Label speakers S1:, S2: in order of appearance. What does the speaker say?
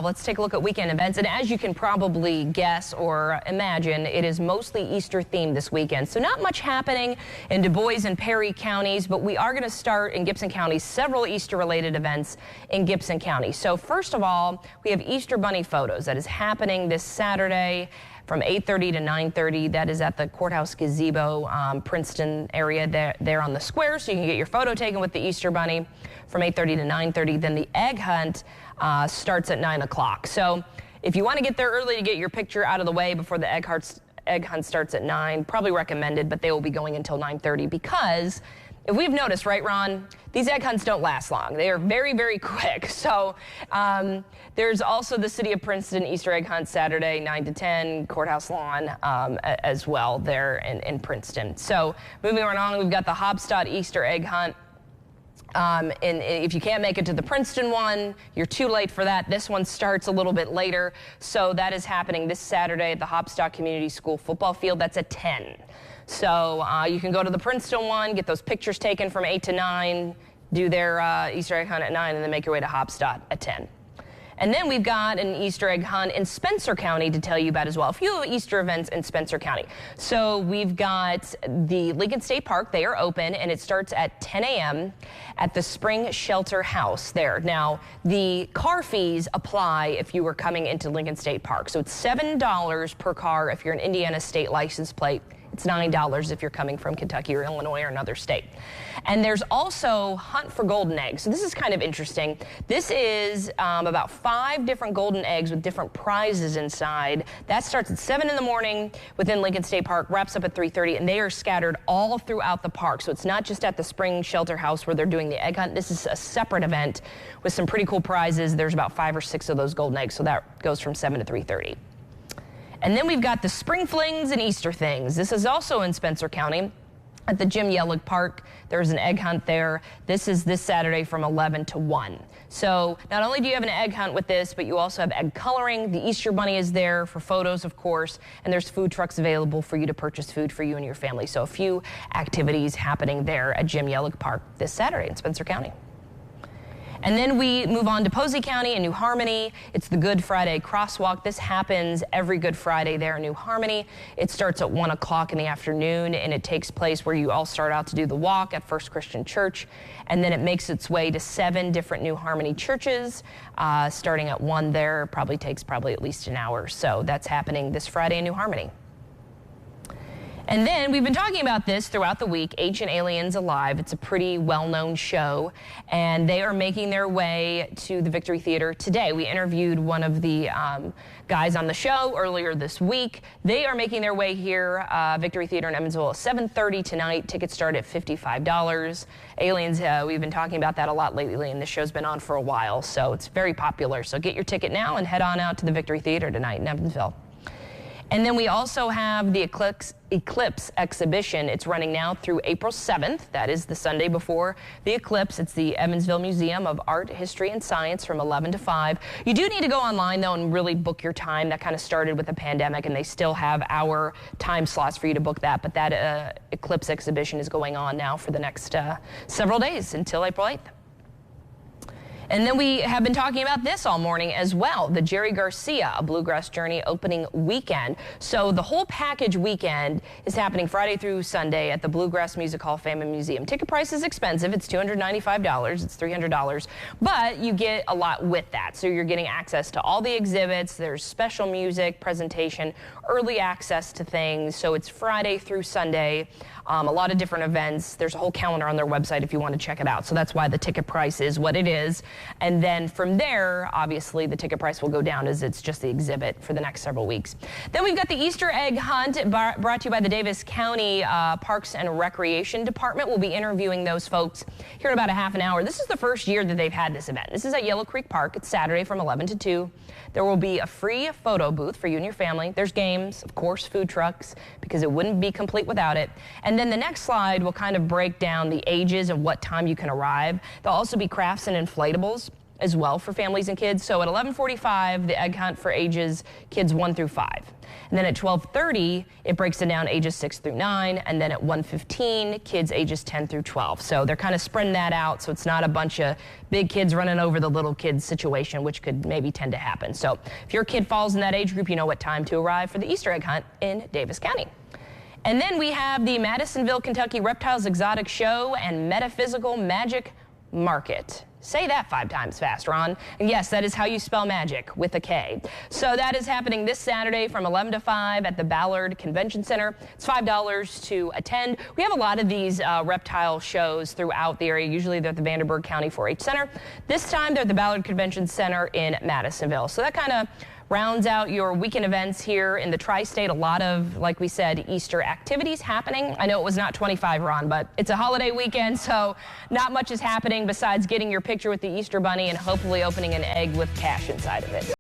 S1: Let's take a look at weekend events, and as you can probably guess or imagine, it is mostly Easter themed this weekend. So not much happening in Du Bois and Perry counties, but we are going to start in Gibson County several Easter related events in Gibson County. So first of all, we have Easter Bunny photos that is happening this Saturday from 8:30 to 9:30. That is at the Courthouse Gazebo, Princeton area there on the square. So you can get your photo taken with the Easter Bunny from 8:30 to 9:30. Then the egg hunt starts at 9 o'clock. So if you want to get there early to get your picture out of the way before the egg hunt starts at 9, probably recommended, but they will be going until 9:30 because if we've noticed, right, Ron, these egg hunts don't last long. They are very, very quick. So there's also the City of Princeton Easter egg hunt Saturday, 9 to 10, Courthouse Lawn as well there in Princeton. So moving right on, we've got the Hopstad Easter egg hunt. And if you can't make it to the Princeton one, you're too late for that. This one starts a little bit later. So that is happening this Saturday at the Hopstad Community School football field. That's at 10. So you can go to the Princeton one, get those pictures taken from 8 to 9, do their Easter egg hunt at 9, and then make your way to Hopstad at 10. And then we've got an Easter egg hunt in Spencer County to tell you about as well. A few Easter events in Spencer County. So we've got the Lincoln State Park. They are open, and it starts at 10 a.m. at the Spring Shelter House there. Now, the car fees apply if you were coming into Lincoln State Park. So it's $7 per car if you're an Indiana state license plate. It's $9 if you're coming from Kentucky or Illinois or another state. And there's also Hunt for Golden Eggs. So this is kind of interesting. This is about 5 different golden eggs with different prizes inside. That starts at 7 in the morning within Lincoln State Park, wraps up at 3:30, and they are scattered all throughout the park. So it's not just at the Spring Shelter House where they're doing the egg hunt. This is a separate event with some pretty cool prizes. There's about 5 or 6 of those golden eggs, so that goes from 7 to 3:30. And then we've got the Spring Flings and Easter Things. This is also in Spencer County at the Jim Yellig Park. There's an egg hunt there. This is this Saturday from 11 to 1. So not only do you have an egg hunt with this, but you also have egg coloring. The Easter Bunny is there for photos, of course, and there's food trucks available for you to purchase food for you and your family. So a few activities happening there at Jim Yellig Park this Saturday in Spencer County. And then we move on to Posey County in New Harmony. It's the Good Friday Crosswalk. This happens every Good Friday there in New Harmony. It starts at 1 o'clock in the afternoon, and it takes place where you all start out to do the walk at First Christian Church, and then it makes its way to 7 different New Harmony churches, starting at 1 there. Takes at least an hour. So that's happening this Friday in New Harmony. And then we've been talking about this throughout the week, Ancient Aliens Alive. It's a pretty well-known show, and they are making their way to the Victory Theater today. We interviewed one of the guys on the show earlier this week. They are making their way here, Victory Theater in Evansville at 7:30 tonight. Tickets start at $55. Aliens, we've been talking about that a lot lately, and this show's been on for a while, so it's very popular. So get your ticket now and head on out to the Victory Theater tonight in Evansville. And then we also have the Eclipse exhibition. It's running now through April 7th. That is the Sunday before the eclipse. It's the Evansville Museum of Art, History, and Science from 11 to 5. You do need to go online, though, and really book your time. That kind of started with the pandemic, and they still have our time slots for you to book that. But that Eclipse exhibition is going on now for the next several days until April 8th. And then we have been talking about this all morning as well, the Jerry Garcia, A Bluegrass Journey opening weekend. So the whole package weekend is happening Friday through Sunday at the Bluegrass Music Hall of Fame and Museum. Ticket price is expensive. It's $295. It's $300. But you get a lot with that. So you're getting access to all the exhibits. There's special music, presentation, early access to things. So it's Friday through Sunday. A lot of different events. There's a whole calendar on their website if you want to check it out. So that's why the ticket price is what it is. And then from there, obviously, the ticket price will go down as it's just the exhibit for the next several weeks. Then we've got the Easter egg hunt brought to you by the Davis County Parks and Recreation Department. We'll be interviewing those folks here in about a half an hour. This is the first year that they've had this event. This is at Yellow Creek Park. It's Saturday from 11 to 2. There will be a free photo booth for you and your family. There's games, of course, food trucks, because it wouldn't be complete without it. And then the next slide will kind of break down the ages and what time you can arrive. There'll also be crafts and inflatables. as well for families and kids. So at 11:45, the egg hunt for kids 1 through 5. And then at 12:30, it breaks it down ages 6 through 9. And then at 1:15, kids ages 10 through 12. So they're kind of spreading that out, so it's not a bunch of big kids running over the little kids situation, which could maybe tend to happen. So if your kid falls in that age group, you know what time to arrive for the Easter egg hunt in Davis County. And then we have the Madisonville, Kentucky Reptiles Exotic Show and Metaphysical Magic Market. Say that 5 times fast, Ron. And yes, that is how you spell magic, with a K. So that is happening this Saturday from 11 to 5 at the Ballard Convention Center. It's $5 to attend. We have a lot of these reptile shows throughout the area. Usually they're at the Vanderburgh County 4-H Center. This time they're at the Ballard Convention Center in Madisonville. So that kind of rounds out your weekend events here in the tri-state. A lot of, like we said, Easter activities happening. I know it was not 25, Ron, but it's a holiday weekend, so not much is happening besides getting your picture with the Easter Bunny and hopefully opening an egg with cash inside of it.